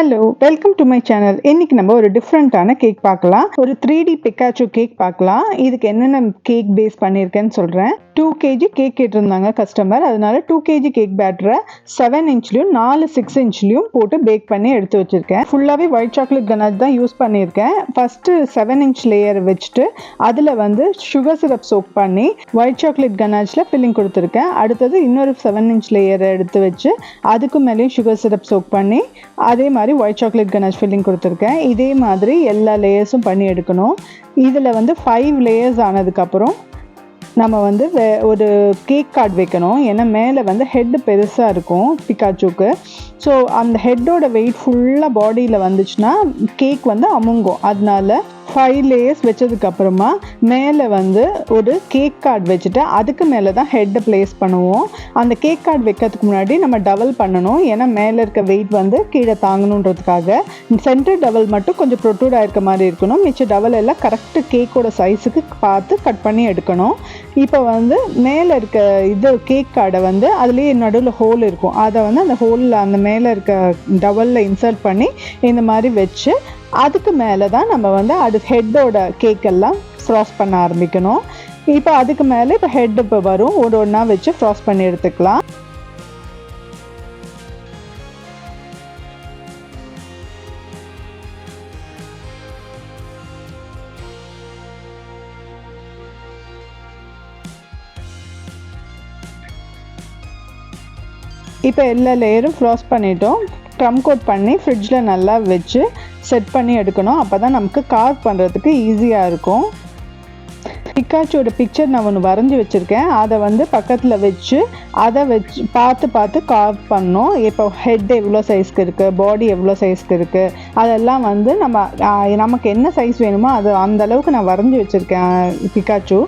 Hello, welcome to my channel. இன்னைக்கு நம்ம ஒரு டிஃப்ரெண்ட்டான கேக் பார்க்கலாம். ஒரு 3D பிக்காச்சோ கேக் பார்க்கலாம். இதுக்கு என்னென்ன கேக் பேஸ் பண்ணியிருக்கேன்னு சொல்கிறேன். 2 kg கேக் கேட்டிருந்தாங்க கஸ்டமர். அதனால 2 kg கேக் பேட்டரை 7 இன்ச்லையும் 4 6 இன்ச்லையும் போட்டு பேக் பண்ணி எடுத்து வச்சுருக்கேன். ஃபுல்லாகவே ஒயிட் சாக்லேட் கனாச் தான் யூஸ் பண்ணியிருக்கேன். ஃபஸ்ட்டு 7 இன்ச் லேயர் வச்சுட்டு அதில் வந்து சுகர் சிரப் சோக் பண்ணி ஒயிட் சாக்லேட் கனாச்சில் ஃபில்லிங் கொடுத்துருக்கேன். அடுத்தது இன்னொரு 7 இன்ச் லேயரை எடுத்து வச்சு அதுக்கு மேலேயும் சுகர் சிரப் சோக் பண்ணி அதே மாதிரி ஒயிட் சாக்லேட் கனாச் ஃபில்லிங் கொடுத்துருக்கேன். இதே மாதிரி எல்லா லேயர்ஸும் பண்ணி எடுக்கணும். இதில் வந்து 5 லேயர்ஸ் ஆனதுக்கப்புறம் நம்ம வந்து ஒரு கேக் கார்டு வைக்கணும். ஏன்னா மேலே வந்து ஹெட்டு பெருசாக இருக்கும் பிக்காச்சோக்கு. ஸோ அந்த ஹெட்டோட வெயிட் ஃபுல்லாக பாடியில் வந்துச்சுன்னா கேக் வந்து அமுங்கும். அதனால 5 லேயர்ஸ் வச்சதுக்கப்புறமா மேலே வந்து ஒரு கேக் கார்டு வச்சுட்டு அதுக்கு மேலே தான் ஹெட்டை ப்ளேஸ் பண்ணுவோம். அந்த கேக் கார்டு வைக்கிறதுக்கு முன்னாடி நம்ம டபுள் பண்ணணும். ஏன்னா மேலே இருக்க வெயிட் வந்து கீழே தாங்கணுன்றதுக்காக. சென்டர் டபுள் மட்டும் கொஞ்சம் ப்ரொட்ரூட் ஆகிருக்க மாதிரி இருக்கணும். மிச்ச டபுள் எல்லாம் கரெக்டு கேக்கோட சைஸுக்கு பார்த்து கட் பண்ணி எடுக்கணும். இப்போ வந்து மேலே இருக்க கேக் கார்டை வந்து அதுலேயே நடுவில் ஹோல் இருக்கும். அதை வந்து அந்த ஹோலில் அந்த மேலே இருக்க டபுளில் இன்சர்ட் பண்ணி இந்த மாதிரி வச்சு அதுக்கு மேலே தான் நம்ம வந்து அது ஹெட்டோட கேக்கெல்லாம் ஃப்ராஸ்ட் பண்ண ஆரம்பிக்கணும். இப்போ அதுக்கு மேலே இப்போ ஹெட் இப்போ வரும். ஒன்றா வச்சு ஃப்ராஸ்ட் பண்ணி எடுத்துக்கலாம். இப்போ எல்லா லேயரும் ஃப்ராஸ்ட் பண்ணிட்டோம். க்ரம் கோட் பண்ணி ஃப்ரிட்ஜில் நல்லா வச்சு செட் பண்ணி எடுக்கணும். அப்போ தான் நமக்கு கார்வ் பண்ணுறதுக்கு ஈஸியாக இருக்கும். பிக்காச்சோட பிக்சர் நான் ஒன்று வரைஞ்சி வச்சுருக்கேன். அதை வந்து பக்கத்தில் வச்சு அதை பார்த்து கார்வ் பண்ணோம். இப்போ ஹெட் எவ்வளோ சைஸ்க்கு இருக்குது, பாடி எவ்வளோ சைஸ்க்கு இருக்குது, அதெல்லாம் வந்து நமக்கு என்ன சைஸ் வேணுமோ அது அந்த அளவுக்கு நான் வரைஞ்சி வச்சுருக்கேன் பிக்காச்சோ.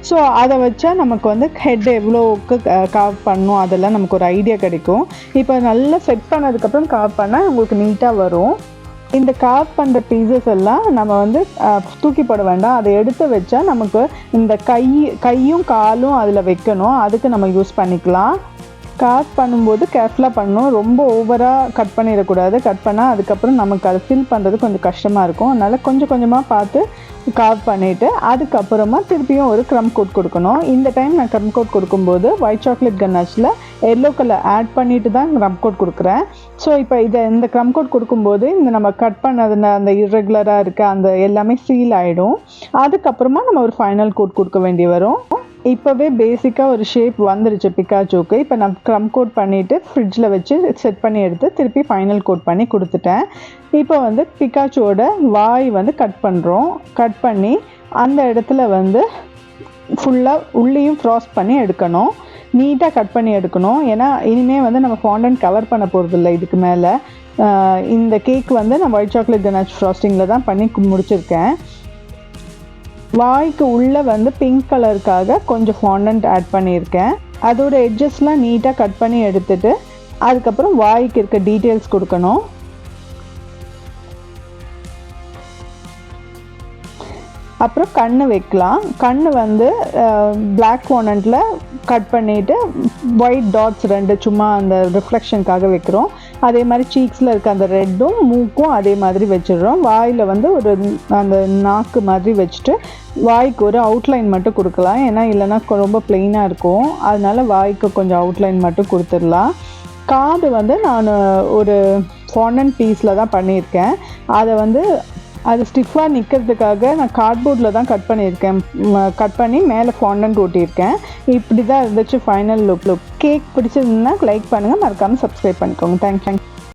ஸோ அதை வச்சா நமக்கு வந்து ஹெட் எவ்வளோக்கு கார்வ் பண்ணணும் அதெல்லாம் நமக்கு ஒரு ஐடியா கிடைக்கும். இப்போ நல்லா செட் பண்ணதுக்கப்புறம் கார்வ் பண்ணால் உங்களுக்கு நீட்டாக வரும். இந்த கார்வ் பண்ணுற பீசஸ் எல்லாம் நம்ம வந்து தூக்கி போட வேண்டாம். அதை எடுத்து வச்சா நமக்கு இந்த கையும் காலும் அதில் வைக்கணும். அதுக்கு நம்ம யூஸ் பண்ணிக்கலாம். கார்வ் பண்ணும்போது கேர்ஃபுல்லாக பண்ணணும். ரொம்ப ஓவராக கட் பண்ணிடக்கூடாது. கட் பண்ணால் அதுக்கப்புறம் நமக்கு அதை ஃபில் பண்ணுறது கொஞ்சம் கஷ்டமாக இருக்கும். அதனால் கொஞ்சம் கொஞ்சமாக பார்த்து கார்வ் பண்ணிவிட்டு அதுக்கப்புறமா திருப்பியும் ஒரு க்ரம் கோட் கொடுக்கணும். இந்த டைம் நான் க்ரம் கோட் கொடுக்கும்போது ஒயிட் சாக்லேட் கனாச்சில் எல்லோ கலர் ஆட் பண்ணிட்டு தான் க்ரம் கோட் கொடுக்குறேன். ஸோ இப்போ இந்த க்ரம் கோட் கொடுக்கும்போது இந்த நம்ம கட் பண்ணது அந்த இர்ரெகுலராக இருக்க அந்த எல்லாமே சீல் ஆகிடும். அதுக்கப்புறமா நம்ம ஒரு ஃபைனல் கோட் கொடுக்க வேண்டி வரும். இப்போவே பேசிக்காக ஒரு ஷேப் வந்துருச்சு பிக்காச்சோக்கு. இப்போ நான் க்ரம் கோட் பண்ணிவிட்டு ஃப்ரிட்ஜில் வச்சு செட் பண்ணி எடுத்து திருப்பி ஃபைனல் கோட் பண்ணி கொடுத்துட்டேன். இப்போ வந்து பிக்காச்சோட வாய் வந்து கட் பண்ணுறோம். கட் பண்ணி அந்த இடத்துல வந்து ஃபுல்லாக உள்ளேயும் ஃப்ராஸ்ட் பண்ணி எடுக்கணும். நீட்டாக கட் பண்ணி எடுக்கணும். ஏன்னா இனிமேல் வந்து நம்ம ஃபாண்டன்ட் கவர் பண்ண போகிறதில்ல. இதுக்கு மேலே இந்த கேக் வந்து நான் ஒயிட் சாக்லேட் கனாச் ஃப்ராஸ்டிங்கில் தான் பண்ணி முடிச்சிருக்கேன். வாய்க்கு உள்ளே வந்து பிங்க் கலருக்காக கொஞ்சம் ஃபாண்டன்ட் ஆட் பண்ணியிருக்கேன். அதோட எட்ஜஸ்லாம் நீட்டாக கட் பண்ணி எடுத்துட்டு அதுக்கப்புறம் வாய்க்கு இருக்க டீட்டெயில்ஸ் கொடுக்கணும். அப்புறம் கண் வைக்கலாம். கண் வந்து பிளாக் ஃபாண்டன்ட்டில் கட் பண்ணிவிட்டு ஒயிட் டாட்ஸ் 2 சும்மா அந்த ரிஃப்ளெக்ஷனுக்காக வைக்கிறோம். அதே மாதிரி சீக்ஸில் இருக்க அந்த ரெட்டும் மூக்கும் அதே மாதிரி வச்சிடுறோம். வாயில் வந்து ஒரு அந்த நாக்கு மாதிரி வச்சுட்டு வாய்க்கு ஒரு அவுட்லைன் மட்டும் கொடுக்கலாம். ஏன்னா இல்லைன்னா ரொம்ப ப்ளெயினாக இருக்கும். அதனால வாய்க்கு கொஞ்சம் அவுட்லைன் மட்டும் கொடுத்துடலாம். காது வந்து நான் ஒரு ஃபாண்டன்ட் பீஸில் தான் பண்ணியிருக்கேன். அதை வந்து அது ஸ்டிஃபாக நிற்கிறதுக்காக நான் கார்ட்போர்டில் தான் கட் பண்ணியிருக்கேன். கட் பண்ணி மேலே ஃபாண்டன்ட் ஓட்டியிருக்கேன். இப்படி தான் இருந்துச்சு ஃபைனல் லுக். கேக் பிடிச்சிருந்ததுன்னா லைக் பண்ணுங்கள், மறக்காமல் சப்ஸ்கிரைப் பண்ணிக்கோங்க. தேங்க்யூ.